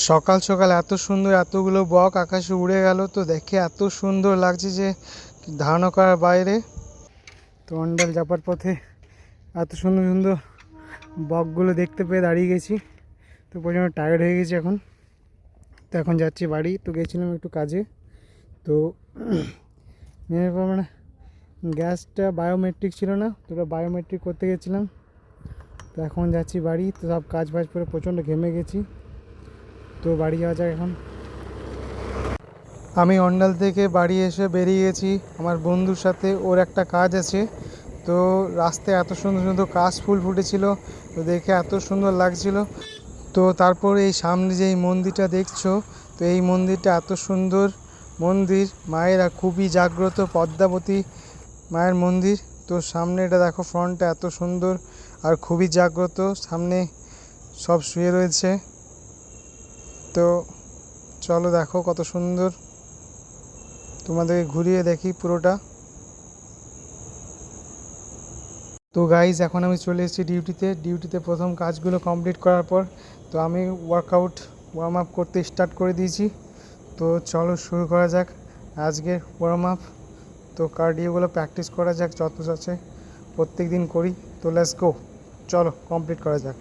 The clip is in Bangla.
সকাল সকাল এত সুন্দর এতগুলো বক আকাশে উড়ে গেল, তো দেখে এত সুন্দর লাগছে যে ধারণা করার বাইরে। তো অন্ডাল যাবার পথে এত সুন্দর সুন্দর বকগুলো দেখতে পেয়ে দাঁড়িয়ে গেছি। তো প্রচণ্ড টায়ার্ড হয়ে গেছি এখন। তো এখন যাচ্ছি বাড়ি। তো গেছিলাম একটু কাজে। তো মানে গ্যাসটা বায়োমেট্রিক ছিল না, তো ওটা বায়োমেট্রিক করতে গেছিলাম। তো এখন যাচ্ছি বাড়ি। তো সব কাজ বাজ করে প্রচণ্ড ঘেমে গেছি। তো বাড়ি যাওয়া যাক এখন। আমি অন্ডাল থেকে বাড়ি এসে বেরিয়ে গেছি আমার বন্ধুর সাথে, ওর একটা কাজ আছে। তো রাস্তায় এত সুন্দর সুন্দর কাশ ফুল ফুটেছিল, তো দেখে এত সুন্দর লাগছিল। তো তারপর এই সামনে যে এই মন্দিরটা দেখছো, তো এই মন্দিরটা এত সুন্দর মন্দির, মায়েরা খুবই জাগ্রত, পদ্মাবতী মায়ের মন্দির। তো সামনে এটা দেখো, ফ্রন্টটা এত সুন্দর আর খুবই জাগ্রত, সামনে সব শুয়ে রয়েছে। তো চলো দেখো কত সুন্দর, তোমাদেরকে ঘুরিয়ে দেখি পুরোটা। তো গাইজ এখন আমি চলে এসেছি ডিউটিতে প্রথম কাজগুলো কমপ্লিট করার পর। তো আমি ওয়ার্ম আপ করতে স্টার্ট করে দিয়েছি। তো চলো শুরু করা যাক আজকের ওয়ার্ম আপ। তো কার্ডিওগুলো প্র্যাকটিস করা যাক, যত আছে প্রত্যেক দিন করি। তো লেটস গো, চলো কমপ্লিট করা যাক।